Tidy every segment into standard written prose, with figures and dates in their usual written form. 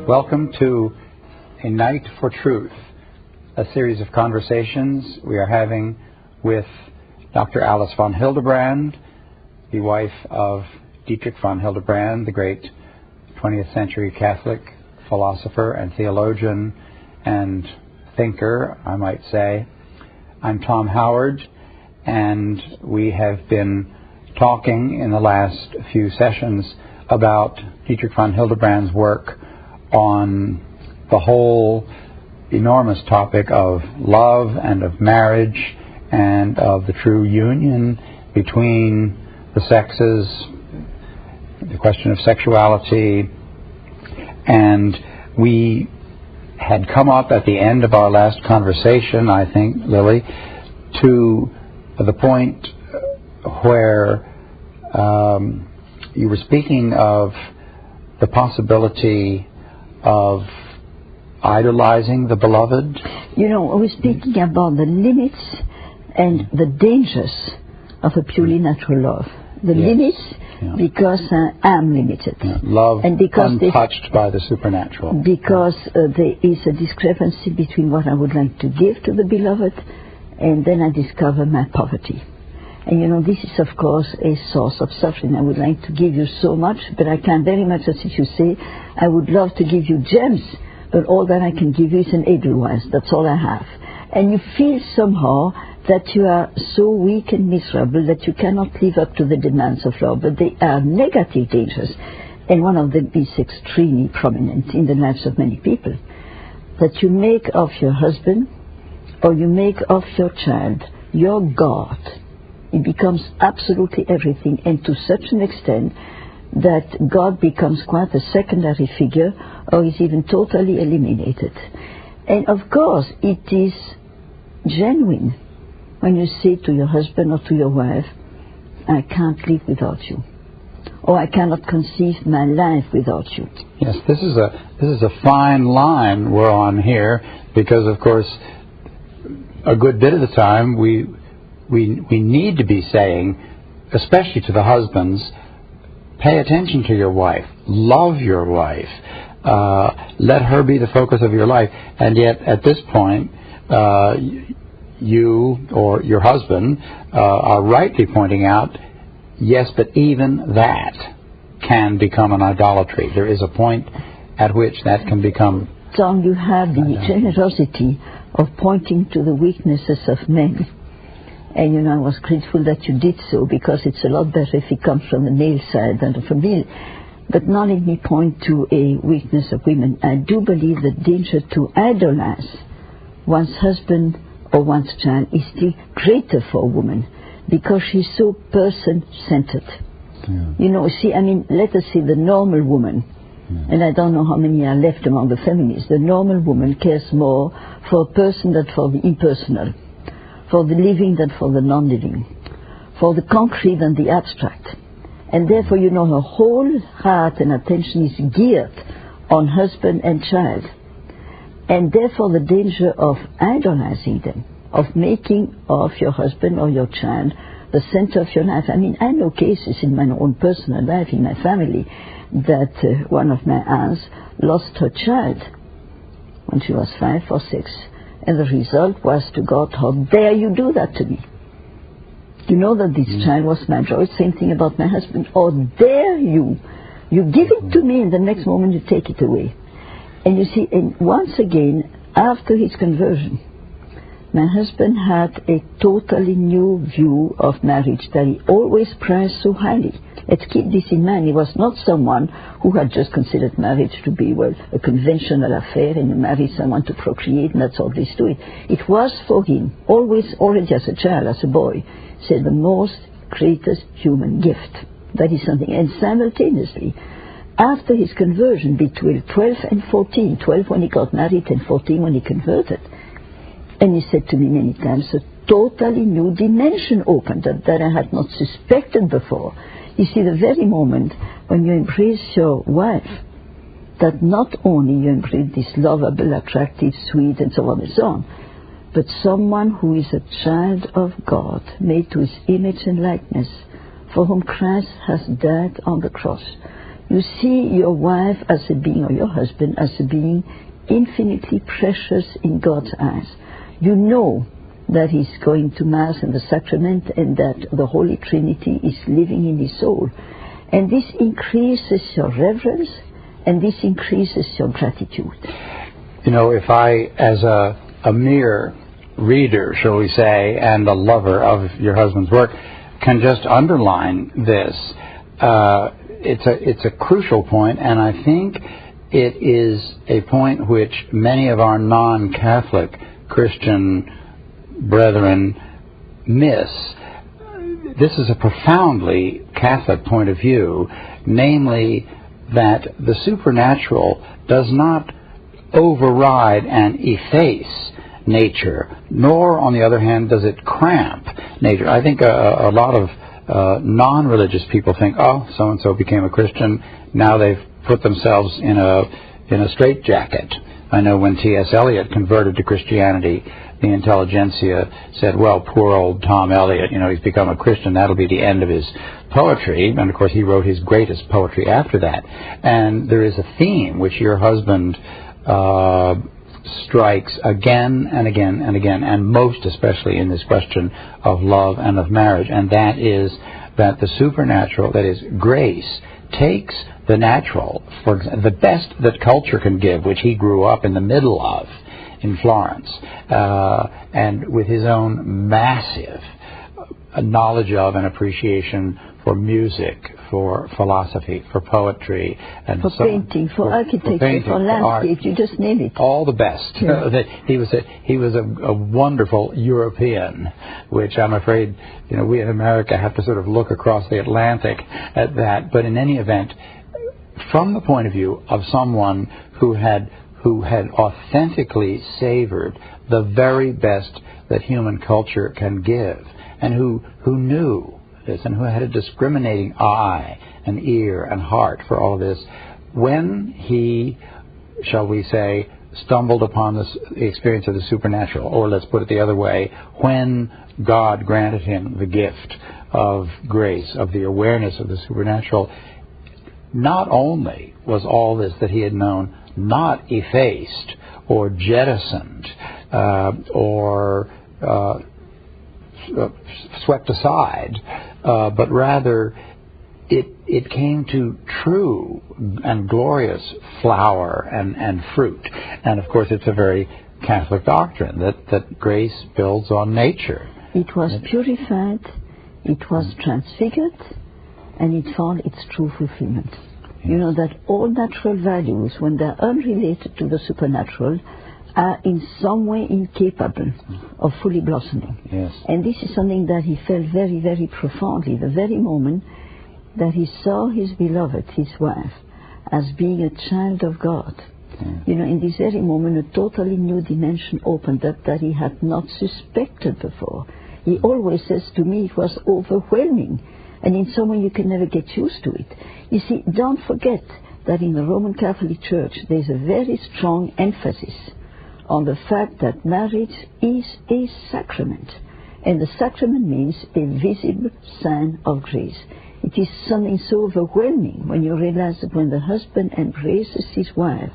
Welcome to A Night for Truth, a series of conversations we are having with Dr. Alice von Hildebrand, the wife of Dietrich von Hildebrand, the great 20th century Catholic philosopher and theologian and thinker, I might say. I'm Tom Howard, and we have been talking in the last few sessions about Dietrich von Hildebrand's work on the whole enormous topic of love and of marriage and of the true union between the sexes, the question of sexuality. And we had come up at the end of our last conversation, I think, Lily, to the point where you were speaking of the possibility of idolizing the beloved. You know, I was speaking about the limits and the dangers of a purely natural love. The limits, because I am limited. Love and because untouched by the supernatural. Because there is a discrepancy between what I would like to give to the beloved, and then I discover my poverty. And you know, this is of course a source of suffering. I would like to give you so much, but I can very much, as you say, I would love to give you gems, but all that I can give you is an edelweiss. That's all I have. And you feel somehow that you are so weak and miserable that you cannot live up to the demands of love. But they are negative dangers, and one of them is extremely prominent in the lives of many people. That you make of your husband or you make of your child your God. It becomes absolutely everything, and to such an extent that God becomes quite a secondary figure or is even totally eliminated. And of course it is genuine when you say to your husband or to your wife, I can't live without you, or I cannot conceive my life without you. Yes, this is a fine line we're on here, because of course a good bit of the time we need to be saying, especially to the husbands, pay attention to your wife, love your wife, let her be the focus of your life. And yet at this point you or your husband are rightly pointing out, yes, but even that can become an idolatry. There is a point at which that can become... John, you have the generosity of pointing to the weaknesses of men. And you know, I was grateful that you did so, because it's a lot better if it comes from the male side than from the male. But now let me point to a weakness of women. I do believe the danger to idolize one's husband or one's child is still greater for a woman, because she's so person-centered. Yeah. You know, see, I mean, let us say the normal woman, and I don't know how many are left among the feminists, the normal woman cares more for a person than for the impersonal, for the living than for the non-living, for the concrete than the abstract. And therefore, you know, her whole heart and attention is geared on husband and child. And therefore the danger of idolizing them, of making of your husband or your child the center of your life. I mean, I know cases in my own personal life, in my family, that one of my aunts lost her child when she was 5 or 6. And the result was, to God, how dare you do that to me? You know that this child was my joy. Same thing about my husband. How dare you? You give it to me, and the next moment you take it away. And you see, and once again, after his conversion, my husband had a totally new view of marriage that he always prized so highly. Let's keep this in mind. He was not someone who had just considered marriage to be, well, a conventional affair, and you marry someone to procreate, and that's all there is to it. It was for him, always, already as a child, as a boy, said the most greatest human gift. That is something. And simultaneously, after his conversion, between 12 and 14, 12 when he got married and 14 when he converted, and he said to me many times, a totally new dimension opened that I had not suspected before. You see, the very moment when you embrace your wife, that not only you embrace this lovable, attractive, sweet, and so on and so on, but someone who is a child of God, made to his image and likeness, for whom Christ has died on the cross, You see your wife as a being, or your husband as a being, infinitely precious in God's eyes. You know that he's going to Mass and the sacrament, and that the Holy Trinity is living in his soul. And this increases your reverence, and this increases your gratitude. You know, if I, as a mere reader, shall we say, and a lover of your husband's work, can just underline this, it's a crucial point, and I think it is a point which many of our non-Catholic Christian brethren miss. This is a profoundly Catholic point of view, namely that the supernatural does not override and efface nature, nor, on the other hand, does it cramp nature. I think a lot of non-religious people think, oh, so-and-so became a Christian, now they've put themselves in a straitjacket. I know when T.S. Eliot converted to Christianity, the intelligentsia said, well, poor old Tom Eliot, you know, he's become a Christian, that'll be the end of his poetry. And, of course, he wrote his greatest poetry after that. And there is a theme which your husband strikes again and again and again, and most especially in this question of love and of marriage, and that is that the supernatural, that is grace, takes the natural, for example, the best that culture can give, which he grew up in the middle of in Florence, and with his own massive knowledge of and appreciation for music, for philosophy, for poetry, and for painting, for architecture, for landscape, you just name it. All the best. Yeah. He was a wonderful European, which I'm afraid, you know, we in America have to sort of look across the Atlantic at that. But in any event, from the point of view of someone who had authentically savored the very best that human culture can give, and who knew this, and who had a discriminating eye and ear and heart for all this, when he, shall we say, stumbled upon the experience of the supernatural, or let's put it the other way, when God granted him the gift of grace, of the awareness of the supernatural, not only was all this that he had known not effaced or jettisoned or swept aside, but rather it came to true and glorious flower and fruit. And of course it's a very Catholic doctrine that grace builds on nature. It was purified, it was transfigured, and it found its true fulfillment. You know that all natural values, when they're unrelated to the supernatural, are in some way incapable of fully blossoming. Yes. And this is something that he felt very, very profoundly, the very moment that he saw his beloved, his wife, as being a child of God. Yeah. You know, in this very moment, a totally new dimension opened up that he had not suspected before. He always says to me it was overwhelming, and in some way you can never get used to it. You see, don't forget that in the Roman Catholic Church there's a very strong emphasis on the fact that marriage is a sacrament. And the sacrament means a visible sign of grace. It is something so overwhelming when you realize that when the husband embraces his wife,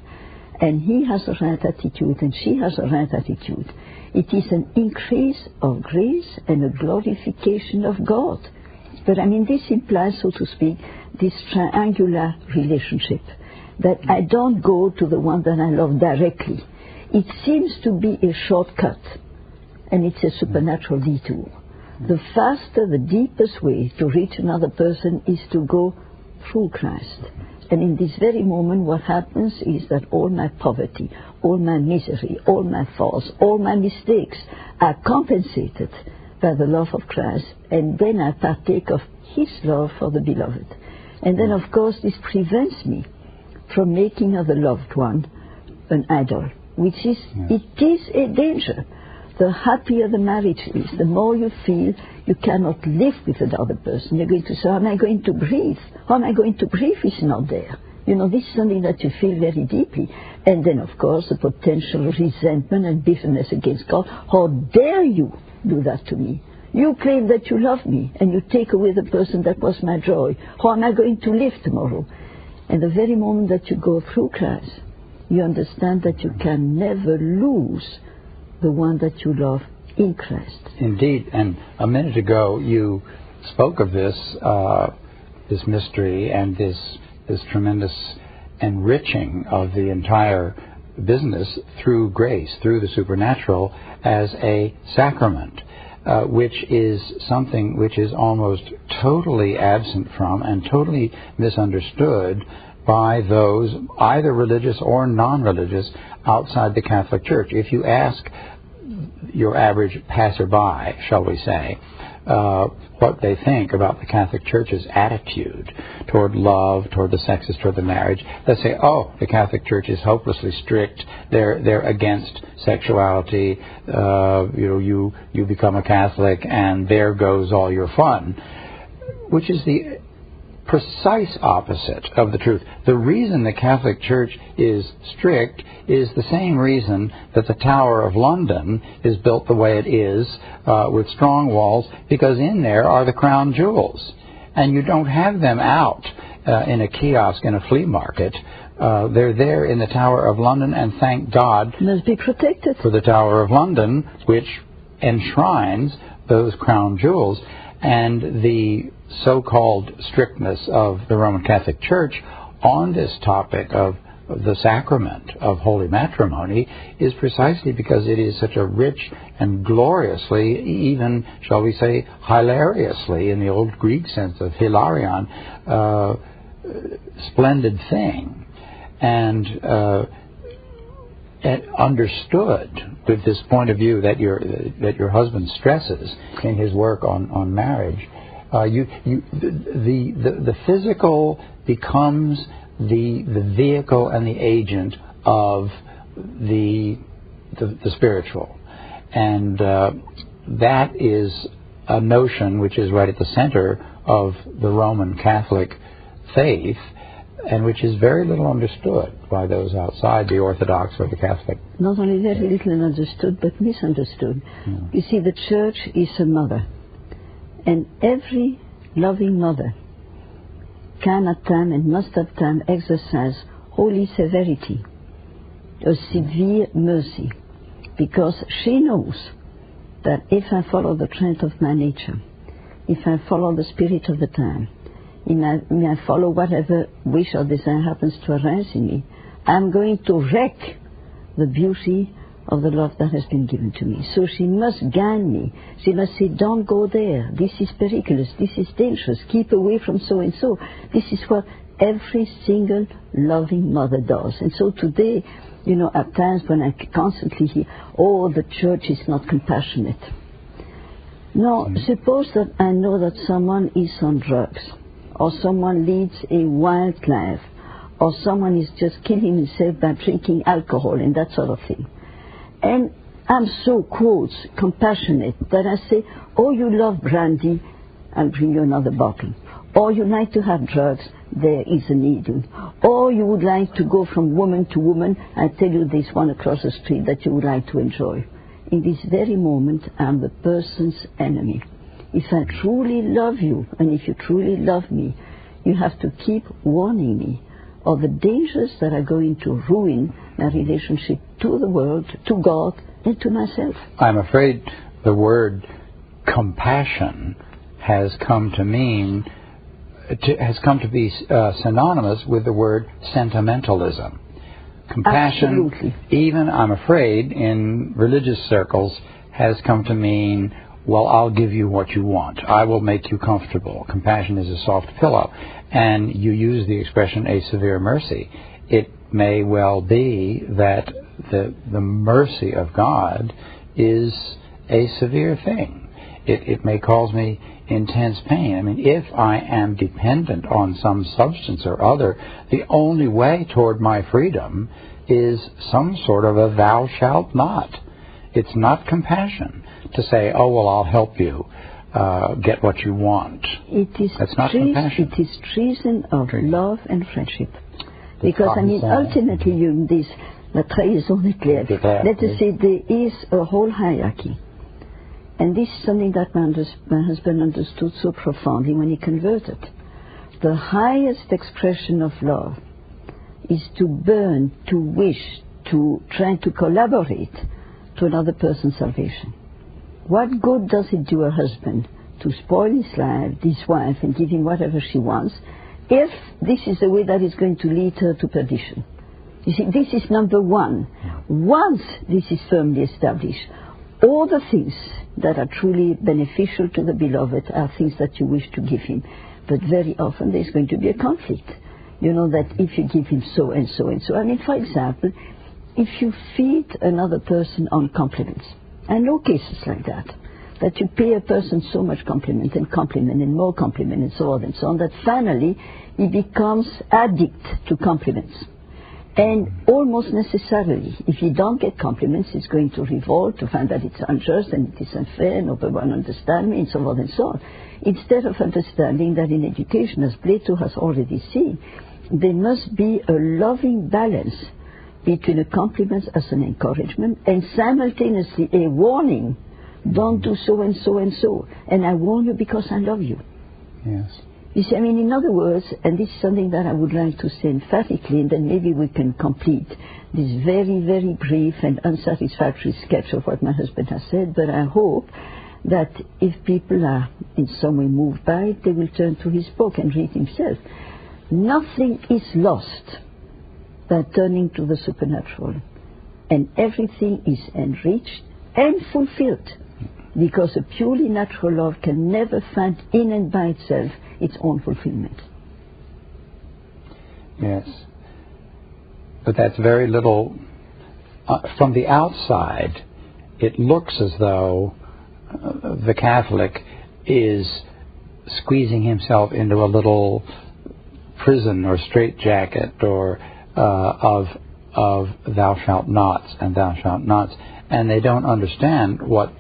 and he has the right attitude and she has the right attitude, it is an increase of grace and a glorification of God. But I mean, this implies, so to speak, this triangular relationship, that I don't go to the one that I love directly. It seems to be a shortcut, and it's a supernatural detour. The faster, the deepest way to reach another person is to go through Christ. And in this very moment, what happens is that all my poverty, all my misery, all my faults, all my mistakes are compensated by the love of Christ, and then I partake of his love for the beloved. And then, of course, this prevents me from making of the loved one an idol, which is, it is a danger. The happier the marriage is, the more you feel you cannot live with another person. You're going to say, how am I going to breathe? How am I going to breathe if it's not there? You know, this is something that you feel very deeply. And then, of course, the potential resentment and bitterness against God. How dare you do that to me? You claim that you love me, and you take away the person that was my joy. How am I going to live tomorrow? And the very moment that you go through Christ, you understand that you can never lose the one that you love in Christ. Indeed, and a minute ago you spoke of this mystery and this tremendous enriching of the entire business through grace, through the supernatural, as a sacrament, which is something which is almost totally absent from and totally misunderstood by those, either religious or non-religious, outside the Catholic Church. If you ask your average passerby, shall we say, what they think about the Catholic Church's attitude toward love, toward the sexes, toward the marriage, they say, oh, the Catholic Church is hopelessly strict. They're against sexuality. You become a Catholic and there goes all your fun, which is the precise opposite of the truth. The reason the Catholic Church is strict is the same reason that the Tower of London is built the way it is, with strong walls, because in there are the crown jewels. And you don't have them out in a kiosk in a flea market. They're there in the Tower of London, and thank God Must be protected. for the Tower of London, which enshrines those crown jewels. And the so-called strictness of the Roman Catholic Church on this topic of the sacrament of holy matrimony is precisely because it is such a rich and gloriously, even, shall we say, hilariously, in the old Greek sense of hilarion, splendid thing. And understood with this point of view that your husband stresses in his work on marriage, the physical becomes the vehicle and the agent of the spiritual, and that is a notion which is right at the center of the Roman Catholic faith, and which is very little understood by those outside the Orthodox or the Catholic. Not only very little understood, but misunderstood. You see, the Church is a mother, and every loving mother can at time and must at time exercise holy severity, a severe mercy, because she knows that if I follow the trend of my nature, if I follow the spirit of the time, may I follow whatever wish or desire happens to arise in me, I'm going to wreck the beauty of the love that has been given to me. So she must guide me. She must say, don't go there. This is perilous. This is dangerous. Keep away from so-and-so. This is what every single loving mother does. And so today, at times when I constantly hear, oh, the Church is not compassionate. No, suppose that I know that someone is on drugs, or someone leads a wild life, or someone is just killing himself by drinking alcohol and that sort of thing. And I'm so, quotes, compassionate that I say, oh, you love brandy, I'll bring you another bottle. Or you like to have drugs, there is a needle. Or you would like to go from woman to woman, I tell you there's one across the street that you would like to enjoy. In this very moment, I'm the person's enemy. If I truly love you, and if you truly love me, you have to keep warning me of the dangers that are going to ruin my relationship to the world, to God, and to myself. I'm afraid the word compassion has come to be synonymous with the word sentimentalism. Compassion, absolutely, even, I'm afraid, in religious circles, has come to mean, well, I'll give you what you want. I will make you comfortable. Compassion is a soft pillow. And you use the expression, a severe mercy. It may well be that the mercy of God is a severe thing. It may cause me intense pain. I mean, if I am dependent on some substance or other, the only way toward my freedom is some sort of a thou shalt not. It's not compassion to say, oh, well, I'll help you get what you want. That's not compassion. It is treason of love and friendship. Because, ultimately, la trahison éclair. Let us say there is a whole hierarchy. And this is something that my husband understood so profoundly when he converted. the highest expression of love is to burn, to wish, to try to collaborate to another person's salvation. What good does it do a husband to spoil his life, his wife, and give him whatever she wants, if this is the way that is going to lead her to perdition? You see, this is number one. Once this is firmly established, all the things that are truly beneficial to the beloved are things that you wish to give him. But very often there's going to be a conflict. You know that if you give him so and so and so. I mean, for example, if you feed another person on compliments, I know cases like that you pay a person so much compliment and more compliment and so on, that finally he becomes addict to compliments. And almost necessarily, if he don't get compliments, he's going to revolt, to find that it's unjust and it is unfair, nobody will understand me, and so on and so on. Instead of understanding that in education, as Plato has already seen, there must be a loving balance between a compliment as an encouragement and simultaneously a warning. Don't do so and so and so. And I warn you because I love you. Yes. You see, I mean, in other words, and this is something that I would like to say emphatically, and then maybe we can complete this very, very brief and unsatisfactory sketch of what my husband has said, but I hope that if people are in some way moved by it, they will turn to his book and read himself. Nothing is lost by turning to the supernatural, and everything is enriched and fulfilled, because a purely natural love can never find in and by itself its own fulfillment. Yes. But that's very little. From the outside, it looks as though the Catholic is squeezing himself into a little prison or straitjacket or of thou shalt nots and thou shalt nots, and they don't understand what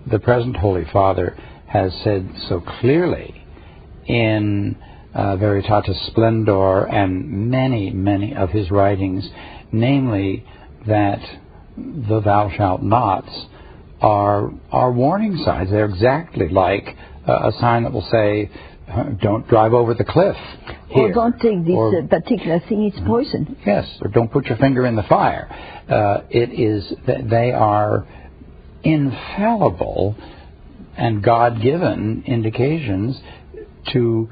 the present Holy Father has said so clearly in Veritatis Splendor and many, many of his writings, namely that the thou shalt nots are warning signs. They're exactly like a sign that will say, don't drive over the cliff here. Or don't take this particular thing, it's poison. Yes, or don't put your finger in the fire. It is that they are infallible and God-given indications to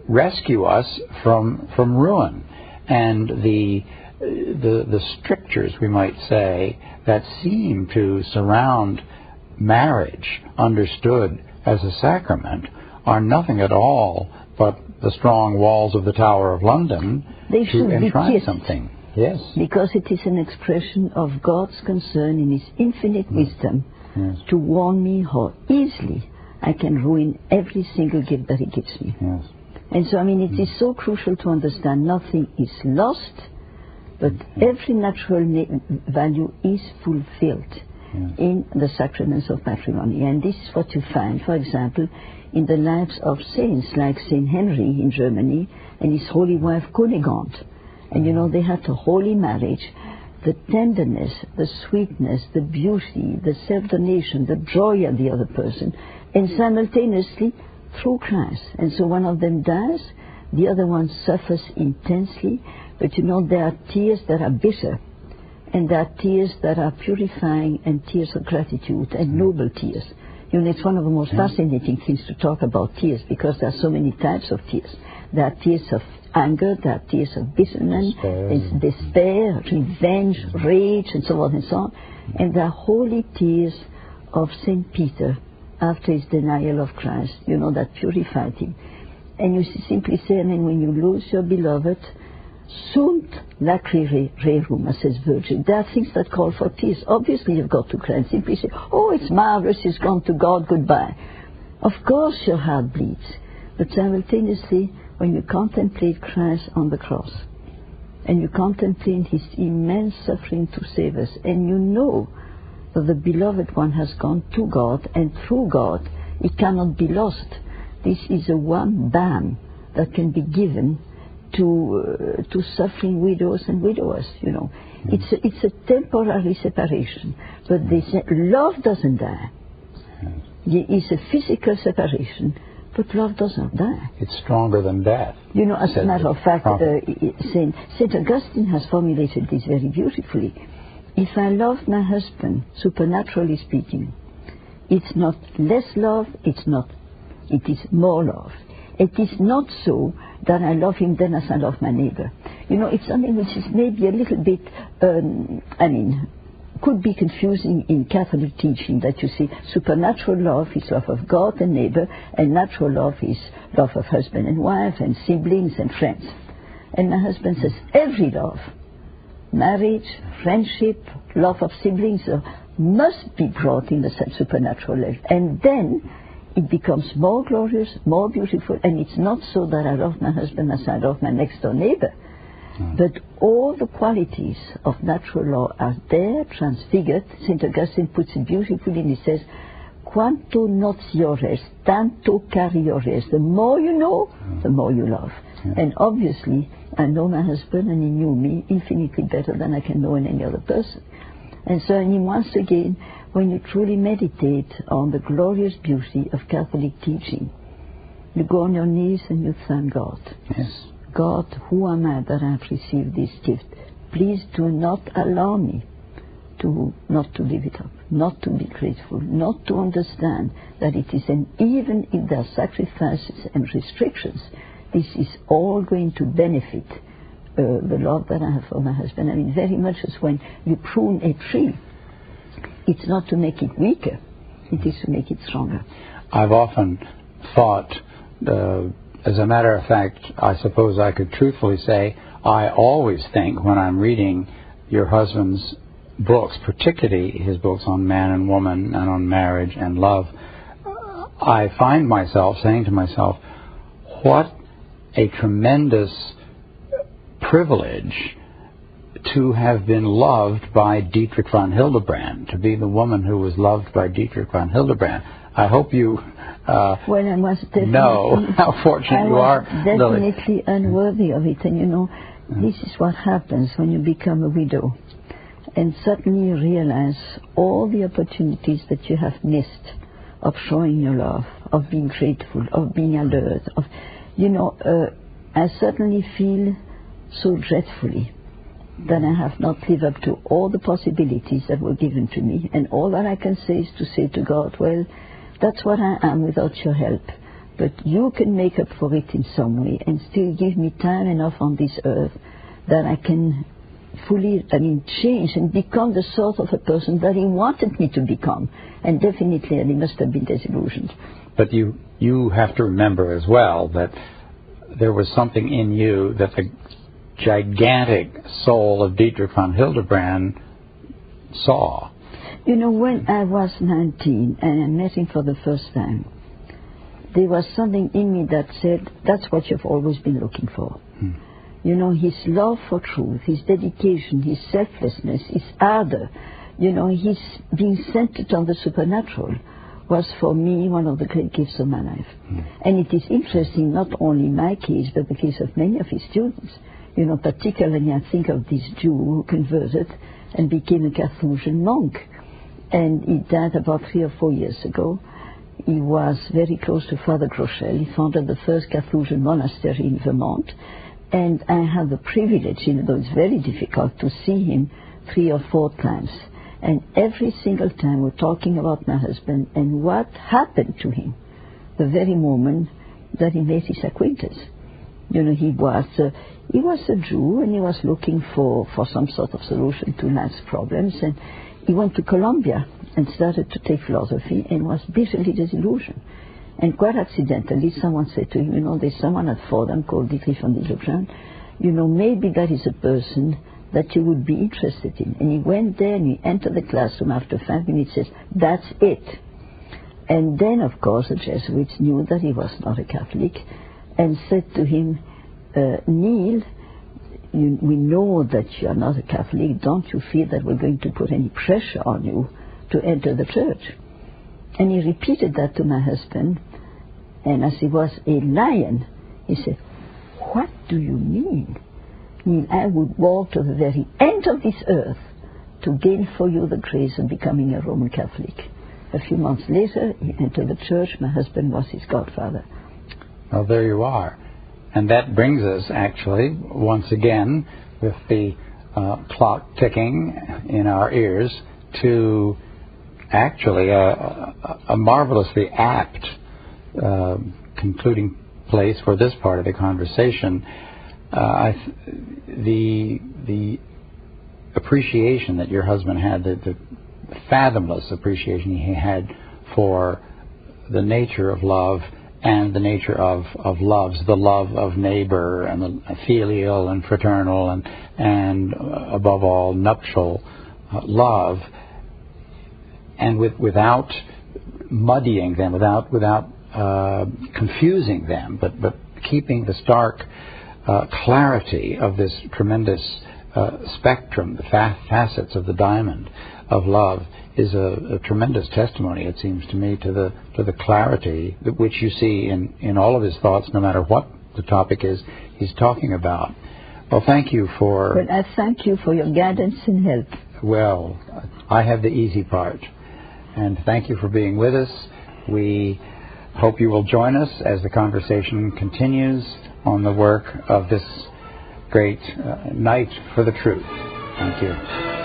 rescue us from ruin. And the strictures, we might say, that seem to surround marriage understood as a sacrament are nothing at all but the strong walls of the Tower of London to enshrine something. Yes. Because it is an expression of God's concern in His infinite wisdom to warn me how easily I can ruin every single gift that He gives me. Yes. And so, I mean, it is so crucial to understand nothing is lost, but every natural value is fulfilled in the sacraments of matrimony. And this is what you find, for example, in the lives of saints like Saint Henry in Germany and his holy wife Cunegund. And you know, they had a holy marriage. The tenderness, the sweetness, the beauty, the self-donation, the joy of the other person, and simultaneously through Christ. And so one of them dies, the other one suffers intensely, but you know, there are tears that are bitter, and there are tears that are purifying, and tears of gratitude, and noble tears. You know, it's one of the most fascinating things to talk about tears, because there are so many types of tears. There are tears of anger, there are tears of bitterness, despair, revenge, rage, and so on and so on. And there are holy tears of St. Peter after his denial of Christ, you know, that purified him. And you simply say, I mean, when you lose your beloved, sunt lacri rerum, as says Virgil. There are things that call for tears. Obviously, you've got to cry and simply say, oh, it's marvelous, he's gone to God, goodbye. Of course, your heart bleeds. But simultaneously, when you contemplate Christ on the cross, and you contemplate his immense suffering to save us, and you know that the beloved one has gone to God, and through God, it cannot be lost. This is a one balm that can be given to suffering widows and widowers, you know. It's a temporary separation, but love doesn't die. It is a physical separation, But love does not die. It's stronger than death. You know, as a said matter the of fact, prophet. Saint Augustine has formulated this very beautifully. If I love my husband, supernaturally speaking, it's not less love, it is more love. It is not so that I love him then as I love my neighbor. You know, it's something which is maybe a little bit, could be confusing in Catholic teaching, that you see supernatural love is love of God and neighbor, and natural love is love of husband and wife and siblings and friends. And my husband says every love, marriage, friendship, love of siblings, must be brought in the supernatural level. And then it becomes more glorious, more beautiful, and it's not so that I love my husband as I love my next door neighbor. But all the qualities of natural law are there, transfigured. St. Augustine puts it beautifully, and he says, quanto nociores, tanto cariores. The more you know, the more you love. Yeah. And obviously, I know my husband, and he knew me infinitely better than I can know in any other person. And so, once again, when you truly meditate on the glorious beauty of Catholic teaching, you go on your knees and you thank God. Yes. God, who am I that I have received this gift? Please do not allow me not to live it up, not to be grateful, not to understand that it is even if there are sacrifices and restrictions, this is all going to benefit the love that I have for my husband. I mean, very much as when you prune a tree, it's not to make it weaker, it is to make it stronger. I've often thought, as a matter of fact, I suppose I could truthfully say, I always think when I'm reading your husband's books, particularly his books on man and woman and on marriage and love, I find myself saying to myself, what a tremendous privilege to have been loved by Dietrich von Hildebrand, to be the woman who was loved by Dietrich von Hildebrand. I hope you well, I was know how fortunate you are, Lily. Definitely unworthy of it. And you know, this is what happens when you become a widow. And suddenly you realize all the opportunities that you have missed of showing your love, of being grateful, of being alert. I certainly feel so dreadfully that I have not lived up to all the possibilities that were given to me. And all that I can say is to say to God, well, that's what I am without your help. But you can make up for it in some way and still give me time enough on this earth that I can fully, change and become the sort of a person that he wanted me to become. And definitely, he must have been disillusioned. But you have to remember as well that there was something in you that the gigantic soul of Dietrich von Hildebrand saw. You know, when I was 19 and I met him for the first time, there was something in me that said, that's what you've always been looking for. You know, his love for truth, his dedication, his selflessness, his ardor, his being centered on the supernatural was for me one of the great gifts of my life. And it is interesting, not only my case, but the case of many of his students. Particularly I think of this Jew who converted and became a Carthusian monk. And he died about 3 or 4 years ago. He was very close to Father Groeschel. He founded the first Carthusian monastery in Vermont. And I had the privilege, even though it's very difficult, to see him 3 or 4 times. And every single time we're talking about my husband and what happened to him the very moment that he made his acquaintance. He was a Jew, and he was looking for some sort of solution to life's problems. And he went to Columbia and started to take philosophy and was bitterly disillusioned. And quite accidentally, someone said to him, there's someone at Fordham called Dietrich von Hildebrand. Maybe that is a person that you would be interested in. And he went there and he entered the classroom after 5 minutes, says, that's it. And then, of course, the Jesuits knew that he was not a Catholic and said to him, Neil, we know that you are not a Catholic. Don't you feel that we're going to put any pressure on you to enter the church? And he repeated that to my husband, and as he was a lion, he said, what do you mean? Neil, I would walk to the very end of this earth to gain for you the grace of becoming a Roman Catholic. A few months later, he entered the church. My husband was his godfather. Well, there you are. And that brings us, actually, once again, with the clock ticking in our ears, to actually a marvelously apt concluding place for this part of the conversation. The appreciation that your husband had, the fathomless appreciation he had for the nature of love and the nature of loves, the love of neighbor and the filial and fraternal and above all nuptial love, and without muddying them, without confusing them, but keeping the stark clarity of this tremendous spectrum, the facets of the diamond of love, is a tremendous testimony, it seems to me, to the clarity which you see in all of his thoughts, no matter what the topic is he's talking about. Well, thank you for... Well, I thank you for your guidance and help. Well, I have the easy part. And thank you for being with us. We hope you will join us as the conversation continues on the work of this great Night for the Truth. Thank you.